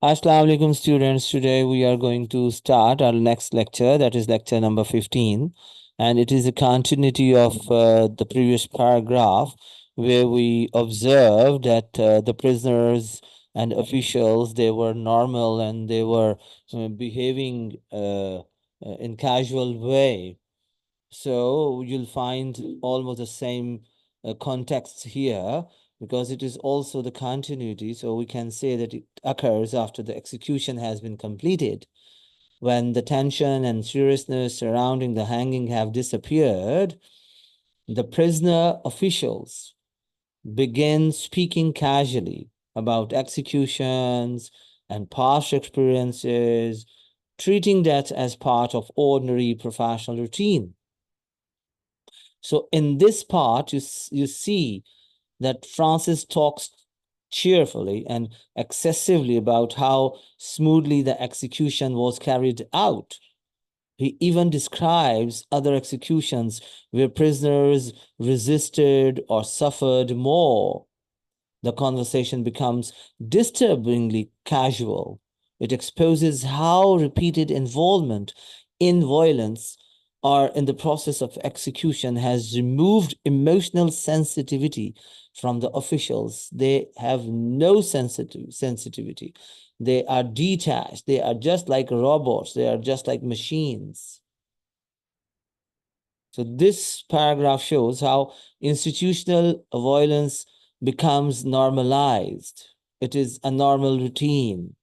Assalamu alaikum students. Today we are going to start our next lecture, that is lecture number 15. And it is a continuity of the previous paragraph where we observed that the prisoners and officials, they were normal and they were behaving in casual way. So you'll find almost the same context here because it is also the continuity. So we can say that it occurs after the execution has been completed. When the tension and seriousness surrounding the hanging have disappeared, the prisoner officials begin speaking casually about executions and past experiences, treating that as part of ordinary professional routine. So in this part, you see that Francis talks cheerfully and excessively about how smoothly the execution was carried out. He even describes other executions where prisoners resisted or suffered more. The conversation becomes disturbingly casual. It exposes how repeated involvement in violence or in the process of execution has removed emotional sensitivity from the officials. They have no sensitivity. They are detached. They are just like robots. They are just like machines. So this paragraph shows how institutional violence becomes normalized. It is a normal routine.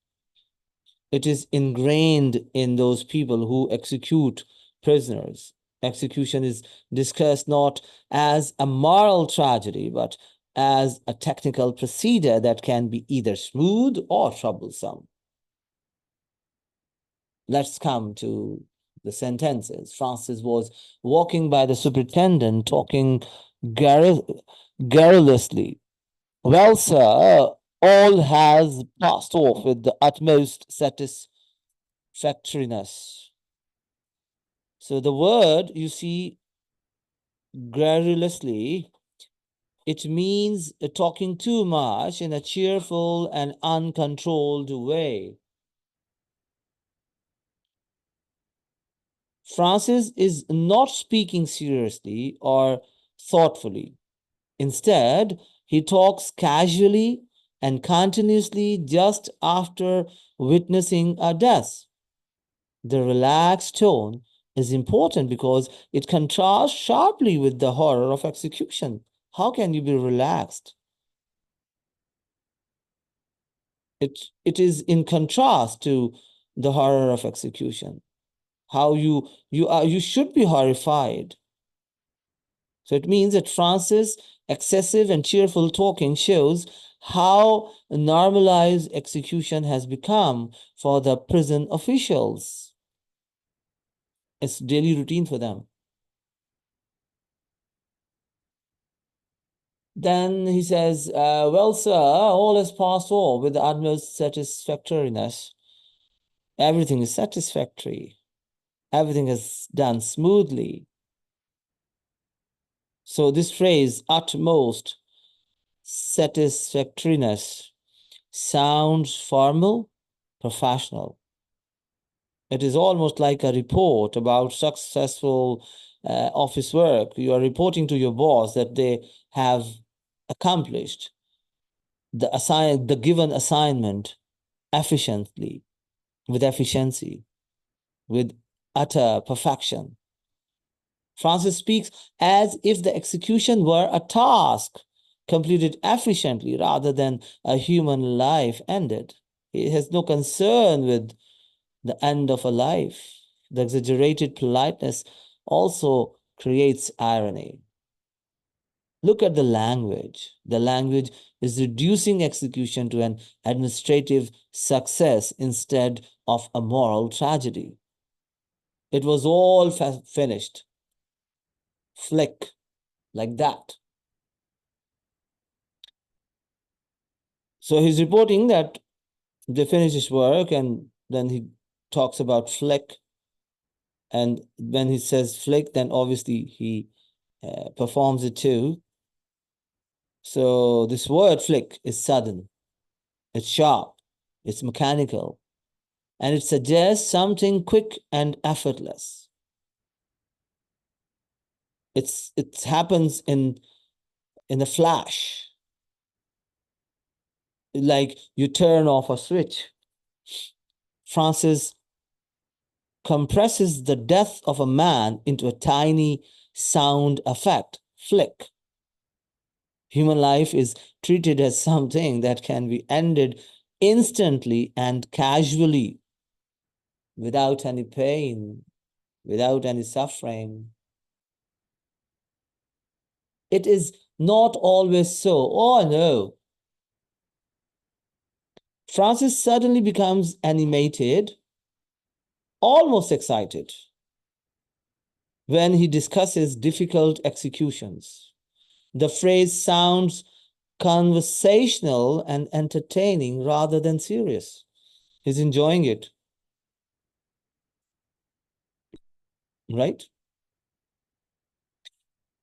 It is ingrained in those people who execute prisoners. Execution is discussed not as a moral tragedy, but as a technical procedure that can be either smooth or troublesome. Let's come to the sentences. Francis was walking by the superintendent, talking garrulously. Well, sir, all has passed off with the utmost satisfactoriness. So the word you see garrulously, it means talking too much in a cheerful and uncontrolled way. Francis is not speaking seriously or thoughtfully. Instead, he talks casually and continuously just after witnessing a death. The relaxed tone is important because it contrasts sharply with the horror of execution. How can you be relaxed? It is in contrast to the horror of execution. How you should be horrified. So it means that Francis' excessive and cheerful talking shows how normalized execution has become for the prison officials. It's daily routine for them. Then he says, well, sir, all has passed off with the utmost satisfactoriness. Everything is satisfactory. Everything is done smoothly. So this phrase, utmost satisfactoriness, sounds formal, professional. It is almost like a report about successful office work. You are reporting to your boss that they have accomplished the given assignment efficiently, with efficiency, with utter perfection. Francis speaks as if the execution were a task completed efficiently rather than a human life ended. He has no concern with the end of a life. The exaggerated politeness also creates irony. Look at the language. The language is reducing execution to an administrative success instead of a moral tragedy. It was all finished. Flick, like that. So he's reporting that they finished his work and then he talks about flick. And when he says flick, then obviously he performs it too. So this word flick is sudden, it's sharp, It's mechanical, and it suggests something quick and effortless. It happens in a flash, like you turn off a switch. Francis compresses the death of a man into a tiny sound effect, flick. Human life is treated as something that can be ended instantly and casually, without any pain, without any suffering. It is not always so. Oh no. Francis suddenly becomes animated, almost excited, when he discusses difficult executions. The phrase sounds conversational and entertaining rather than serious. He's enjoying it, right?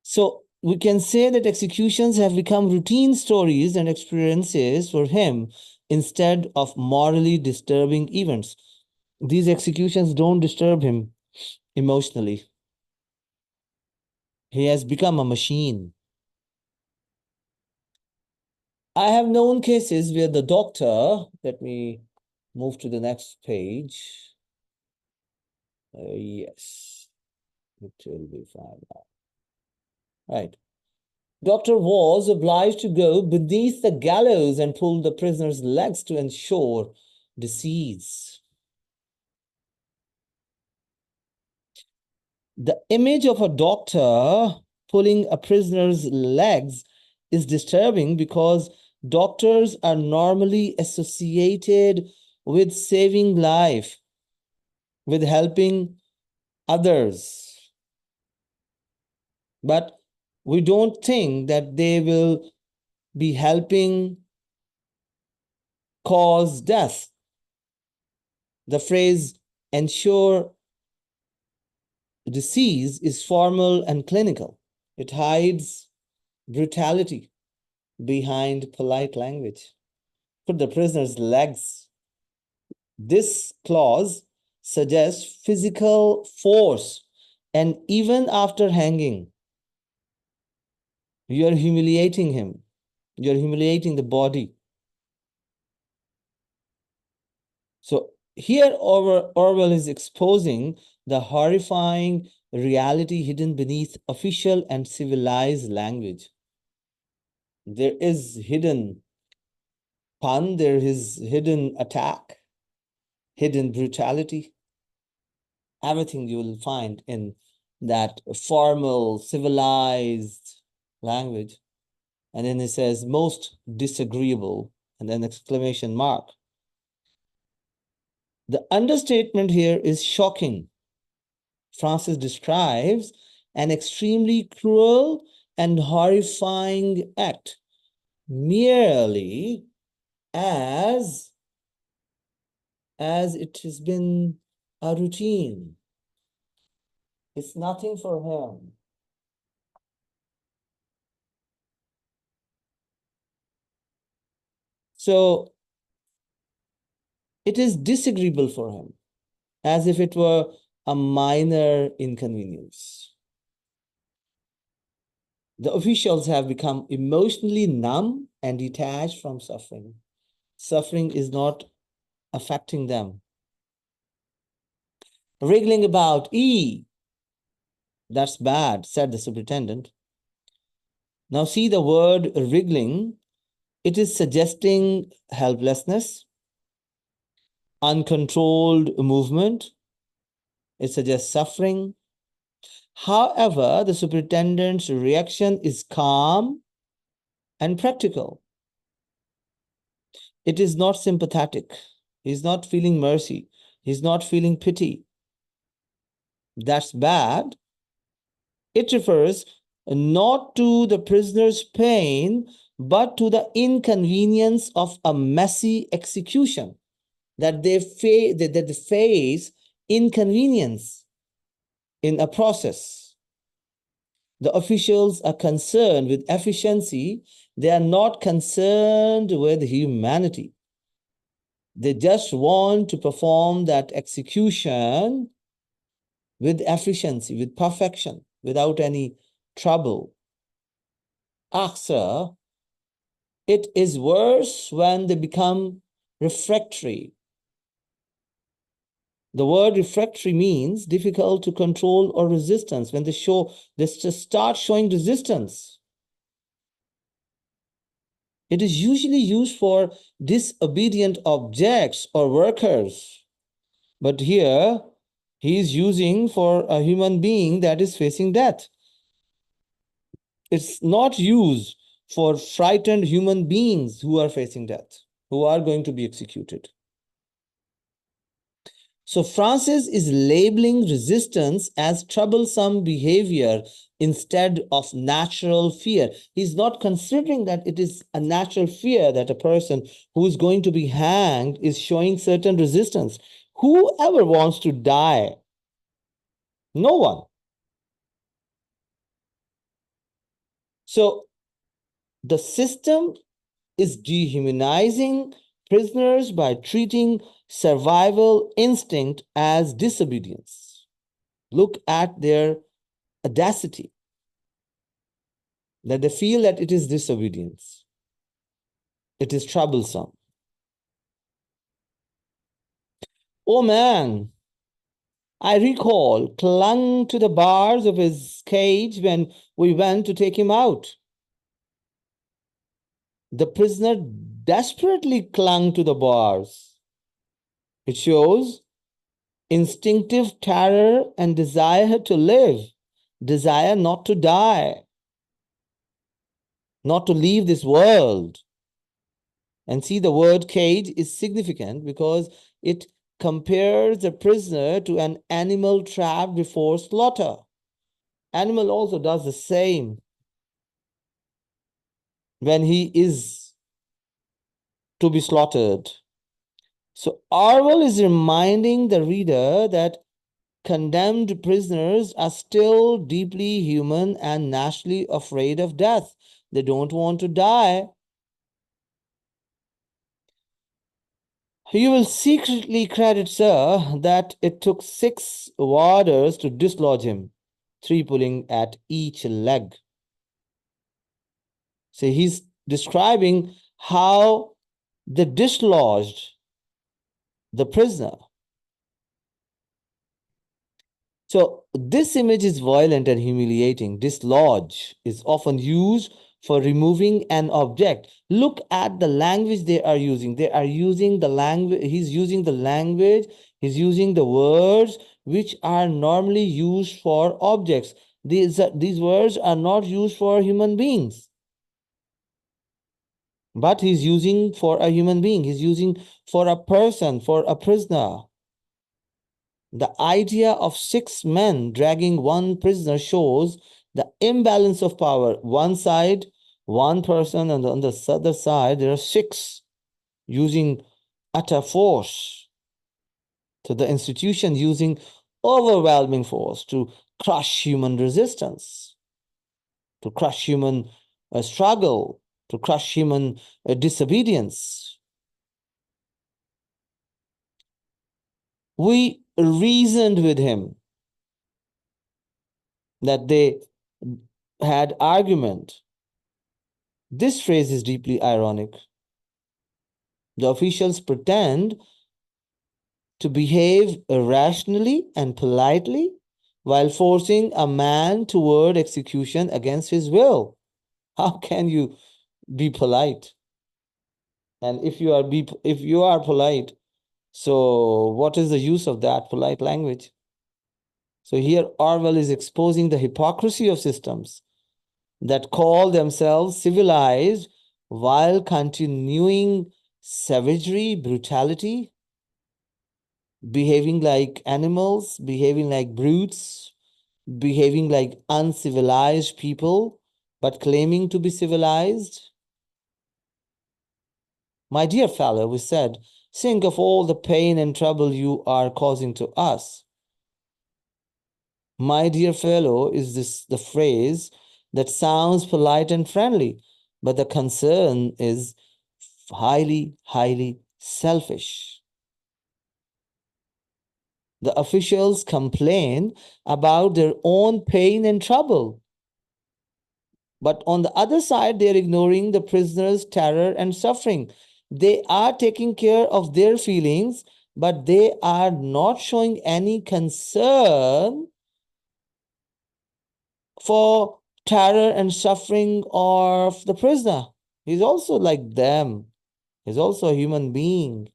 So we can say that executions have become routine stories and experiences for him instead of morally disturbing events. These executions don't disturb him emotionally. He has become a machine. I have known cases where the doctor, let me move to the next page. Yes, it will be fine now. Right. Doctor was obliged to go beneath the gallows and pull the prisoner's legs to ensure decease. The image of a doctor pulling a prisoner's legs is disturbing because doctors are normally associated with saving life, with helping others. But we don't think that they will be helping cause death. The phrase ensure decease is formal and clinical. It hides brutality behind polite language. Put the prisoner's legs. This clause suggests physical force, and even after hanging, you're humiliating him. You're humiliating the body. So here Orwell is exposing the horrifying reality hidden beneath official and civilized language. There is hidden pun, there is hidden attack, hidden brutality. Everything you will find in that formal, civilized language. And then it says most disagreeable, and then exclamation mark. The understatement here is shocking. Francis describes an extremely cruel and horrifying act merely as it has been a routine. It's nothing for him. So it is disagreeable for him, as if it were a minor inconvenience. The officials have become emotionally numb and detached from suffering. Suffering is not affecting them. Wriggling about, that's bad, said the superintendent. Now see the word wriggling. It is suggesting helplessness, uncontrolled movement. It suggests suffering. However, the superintendent's reaction is calm and practical. It is not sympathetic. He's not feeling mercy. He's not feeling pity. That's bad. It refers not to the prisoner's pain, but to the inconvenience of a messy execution, that they face inconvenience in a process. The officials are concerned with efficiency. They are not concerned with humanity. They just want to perform that execution with efficiency, with perfection, without any trouble. Aksa, it is worse when they become refractory. The word refractory means difficult to control or resistance. When they just start showing resistance. It is usually used for disobedient objects or workers. But here, he is using for a human being that is facing death. It's not used for frightened human beings who are facing death, who are going to be executed. So Francis is labeling resistance as troublesome behavior instead of natural fear. He's not considering that it is a natural fear that a person who is going to be hanged is showing certain resistance. Whoever wants to die? No one. So the system is dehumanizing prisoners by treating survival instinct as disobedience. Look at their audacity, that they feel that it is disobedience. It is troublesome. Oh man, I recall, clung to the bars of his cage when we went to take him out. The prisoner desperately clung to the bars. It shows instinctive terror and desire to live, desire not to die, not to leave this world. And see, the word cage is significant because it compares the prisoner to an animal trapped before slaughter. Animal also does the same when he is to be slaughtered. So Orwell is reminding the reader that condemned prisoners are still deeply human and naturally afraid of death. They don't want to die. You will secretly credit, sir, that it took 6 warders to dislodge him, 3 pulling at each leg. So he's describing how they dislodged the prisoner. So this image is violent and humiliating. Dislodge is often used for removing an object. Look at the language they are using. They are using the language, he's using the language, he's using the words which are normally used for objects. These words are not used for human beings. But he's using for a human being. He's using for a person, for a prisoner. The idea of 6 men dragging one prisoner shows the imbalance of power. One side, one person, and on the other side, there are 6 using utter force. So the institution using overwhelming force to crush human resistance, to crush human struggle, to crush human disobedience. We reasoned with him that they had argument. This phrase is deeply ironic. The officials pretend to behave rationally and politely while forcing a man toward execution against his will. How can you be polite? And if you are polite, so what is the use of that polite language? So here Orwell is exposing the hypocrisy of systems that call themselves civilized while continuing savagery, brutality, behaving like animals, behaving like brutes, behaving like uncivilized people, but claiming to be civilized. My dear fellow, we said, think of all the pain and trouble you are causing to us. My dear fellow is the phrase that sounds polite and friendly, but the concern is highly, highly selfish. The officials complain about their own pain and trouble. But on the other side, they're ignoring the prisoners' terror and suffering. They are taking care of their feelings, but they are not showing any concern for terror and suffering of the prisoner. He's also like them. He's also a human being,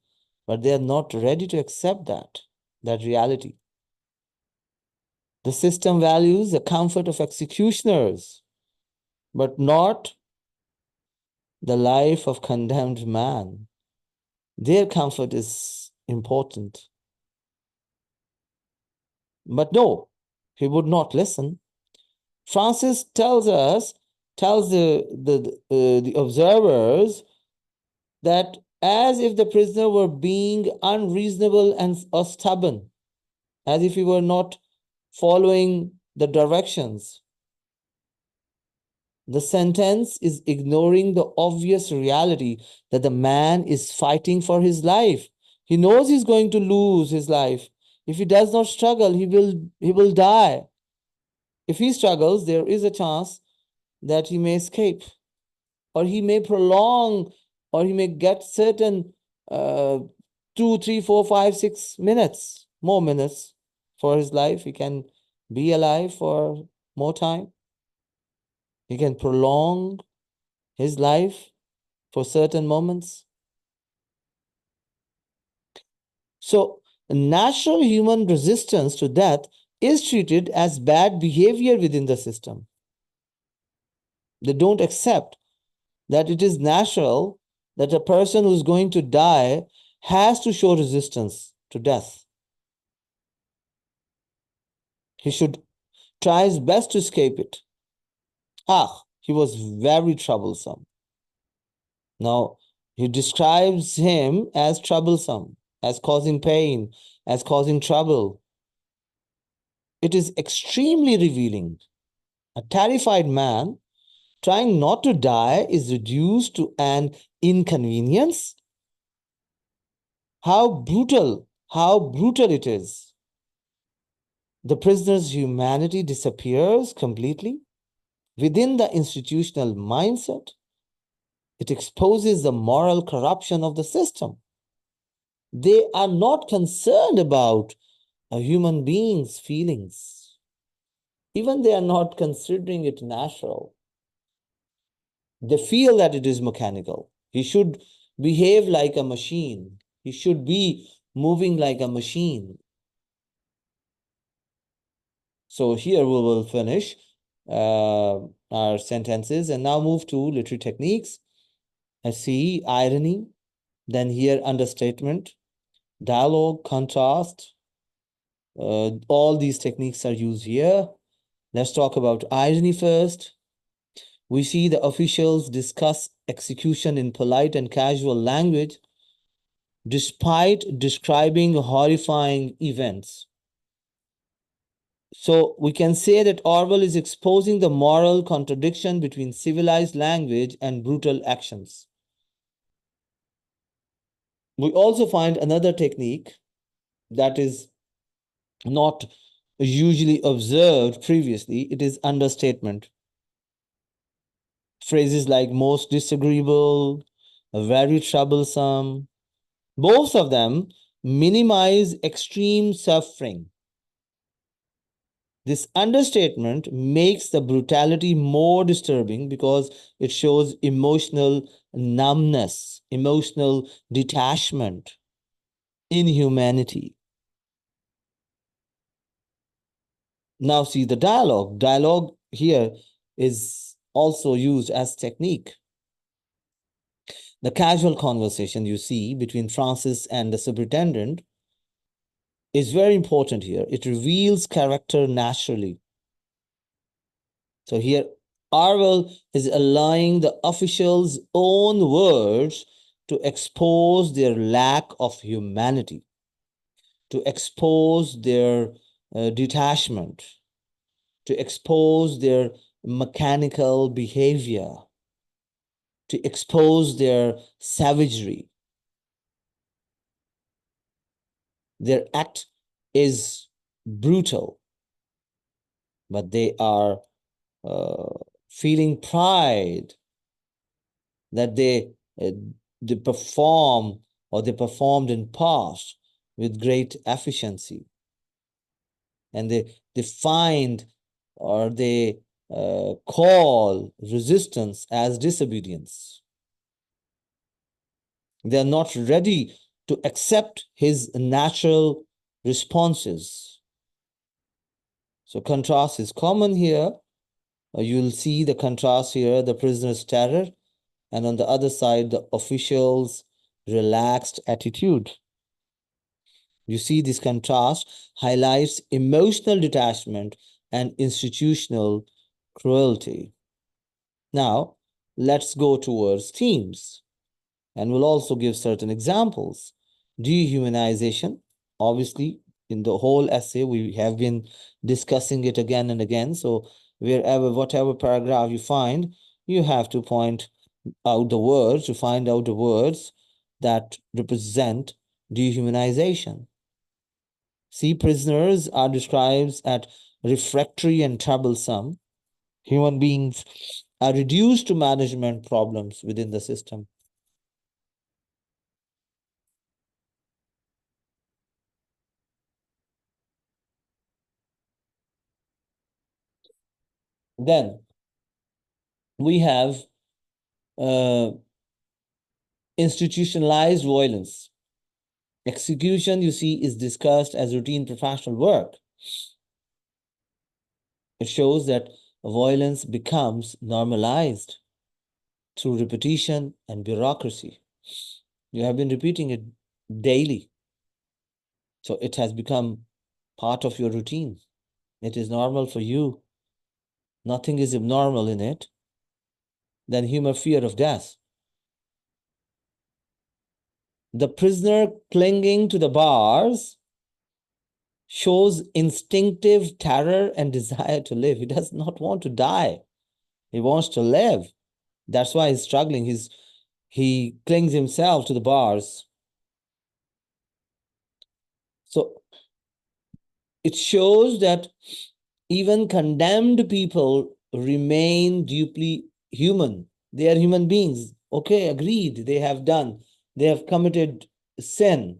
but they are not ready to accept that reality. The system values the comfort of executioners, but not the life of condemned man. Their comfort is important. But no, he would not listen. Francis tells the observers that as if the prisoner were being unreasonable and stubborn, as if he were not following the directions. The sentence is ignoring the obvious reality that the man is fighting for his life. He knows he's going to lose his life. If he does not struggle, he will die. If he struggles, there is a chance that he may escape, or he may prolong, or he may get certain 2, 3, 4, 5, 6 minutes, more minutes for his life. He can be alive for more time. He can prolong his life for certain moments. So, natural human resistance to death is treated as bad behavior within the system. They don't accept that it is natural that a person who's going to die has to show resistance to death. He should try his best to escape it. He was very troublesome. Now, he describes him as troublesome, as causing pain, as causing trouble. It is extremely revealing. A terrified man trying not to die is reduced to an inconvenience. How brutal it is. The prisoner's humanity disappears completely within the institutional mindset. It exposes the moral corruption of the system. They are not concerned about a human being's feelings. Even they are not considering it natural. They feel that it is mechanical. He should behave like a machine. He should be moving like a machine. So here we will finish our sentences and now move to literary techniques. I see irony, then here understatement, dialogue, contrast. All these techniques are used here. Let's talk about irony first. We see the officials discuss execution in polite and casual language despite describing horrifying events. So we can say that Orwell is exposing the moral contradiction between civilized language and brutal actions. We also find another technique that is not usually observed previously. It is understatement. Phrases like most disagreeable, very troublesome, both of them minimize extreme suffering. This understatement makes the brutality more disturbing because it shows emotional numbness, emotional detachment, inhumanity. Now see the dialogue. Dialogue here is also used as technique. The casual conversation you see between Francis and the superintendent is very important here. It reveals character naturally. So here, Orwell is allowing the officials' own words to expose their lack of humanity, to expose their detachment, to expose their mechanical behavior, to expose their savagery. Their act is brutal, but they are feeling pride that uh, they perform or they performed in past with great efficiency, and they find or they call resistance as disobedience. They are not ready to accept his natural responses. So contrast is common here. You'll see the contrast here, the prisoner's terror, and on the other side, the official's relaxed attitude. You see, this contrast highlights emotional detachment and institutional cruelty. Now, let's go towards themes, and we'll also give certain examples. Dehumanization, obviously, in the whole essay, we have been discussing it again and again. So, whatever paragraph you find, you have to point out the words, to find out the words that represent dehumanization. See, prisoners are described as refractory and troublesome. Human beings are reduced to management problems within the system. Then we have uh, institutionalized violence. Execution, you see, is discussed as routine professional work. It shows that violence becomes normalized through repetition and bureaucracy. You have been repeating it daily. So it has become part of your routine. It is normal for you. Nothing is abnormal in it. Then human fear of death. The prisoner clinging to the bars shows instinctive terror and desire to live. He does not want to die. He wants to live. That's why he's struggling. He clings himself to the bars. So it shows that even condemned people remain deeply human. They are human beings. Okay, agreed. They have committed sin,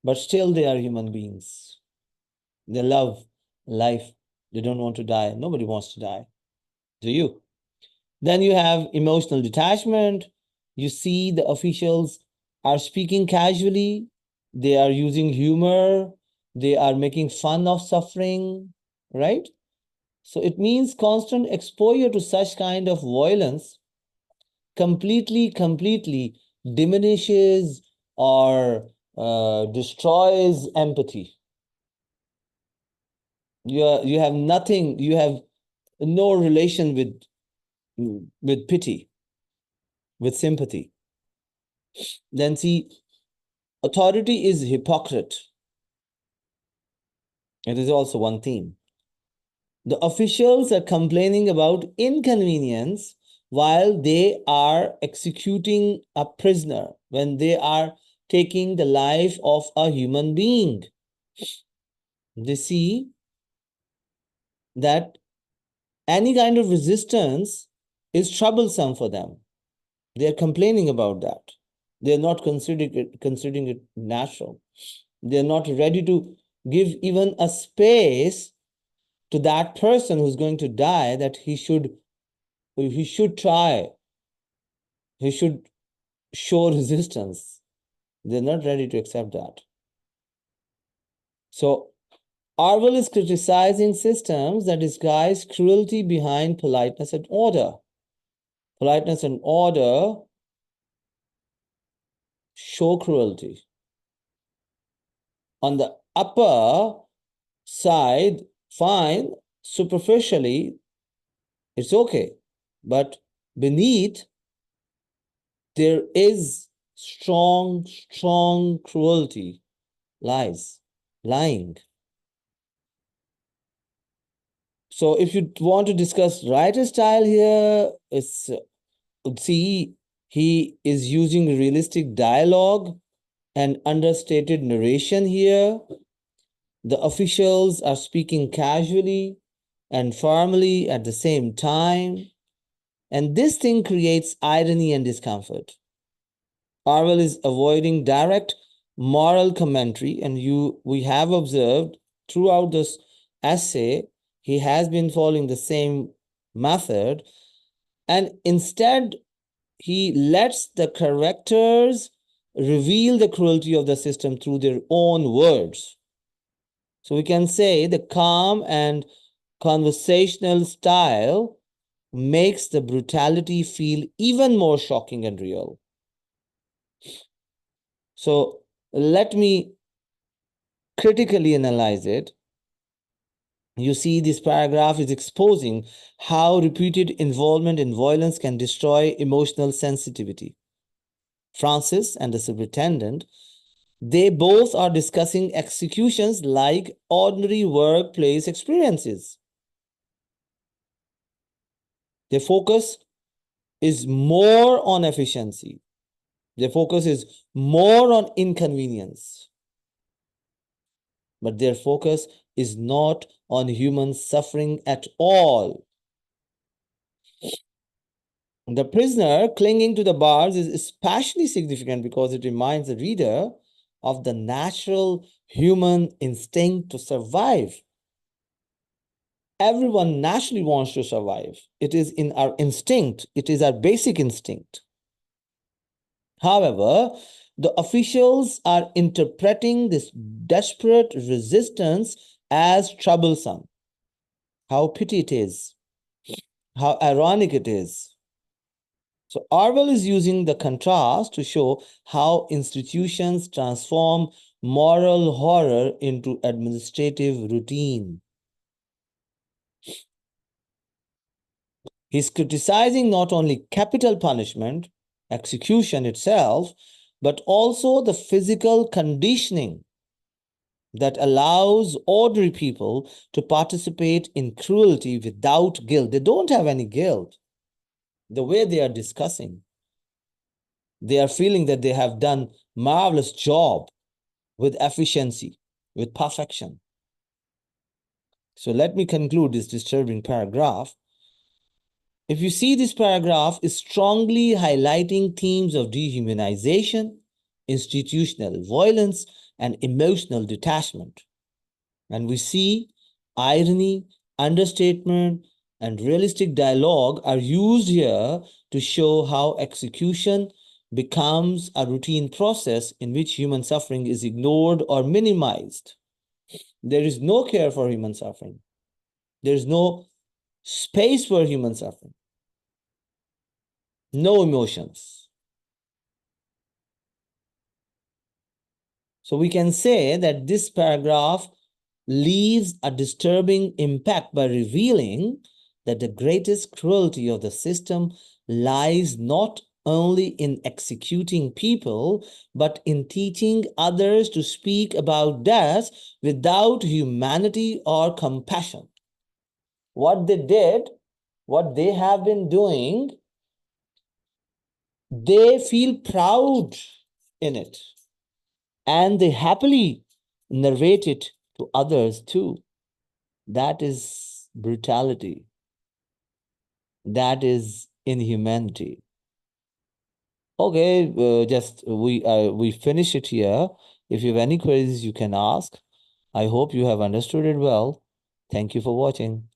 but still they are human beings. They love life. They don't want to die. Nobody wants to die. Do you? Then you have emotional detachment. You see the officials are speaking casually. They are using humor. They are making fun of suffering, right? So it means constant exposure to such kind of violence completely diminishes or destroys empathy. You have nothing, you have no relation with pity, with sympathy. Then see, authority is hypocrite. It is also one theme. The officials are complaining about inconvenience while they are executing a prisoner, when they are taking the life of a human being. They see that any kind of resistance is troublesome for them. They are complaining about that. They are not considering it natural. They are not ready to give even a space to that person who's going to die, that he should try, he should show resistance. They're not ready to accept that. So Orwell is criticizing systems that disguise cruelty behind politeness and order. Politeness and order show cruelty. On the upper side, fine, superficially, it's okay. But beneath, there is strong cruelty, lying. So if you want to discuss writer style here, it's see, he is using realistic dialogue an understated narration here. The officials are speaking casually and formally at the same time. And this thing creates irony and discomfort. Orwell is avoiding direct moral commentary, and we have observed throughout this essay, he has been following the same method, and instead he lets the characters reveal the cruelty of the system through their own words. So we can say the calm and conversational style makes the brutality feel even more shocking and real. So let me critically analyze it. You see, this paragraph is exposing how repeated involvement in violence can destroy emotional sensitivity. Francis and the superintendent, they both are discussing executions like ordinary workplace experiences. Their focus is more on efficiency. Their focus is more on inconvenience. But their focus is not on human suffering at all. The prisoner clinging to the bars is especially significant because it reminds the reader of the natural human instinct to survive. Everyone naturally wants to survive. It is in our instinct, it is our basic instinct. However, the officials are interpreting this desperate resistance as troublesome. How pity it is, how ironic it is. So Orwell is using the contrast to show how institutions transform moral horror into administrative routine. He's criticizing not only capital punishment, execution itself, but also the physical conditioning that allows ordinary people to participate in cruelty without guilt. They don't have any guilt. The way they are discussing, they are feeling that they have done marvelous job with efficiency, with perfection. So let me conclude this disturbing paragraph. If you see, this paragraph is strongly highlighting themes of dehumanization, institutional violence, and emotional detachment. And we see irony, understatement, and realistic dialogue are used here to show how execution becomes a routine process in which human suffering is ignored or minimized. There is no care for human suffering. There is no space for human suffering. No emotions. So we can say that this paragraph leaves a disturbing impact by revealing that the greatest cruelty of the system lies not only in executing people, but in teaching others to speak about death without humanity or compassion. What they did, what they have been doing, they feel proud in it, and they happily narrate it to others too. That is brutality. That is inhumanity. Okay, just we finish it here. If you have any queries, you can ask. I hope you have understood it well. Thank you for watching.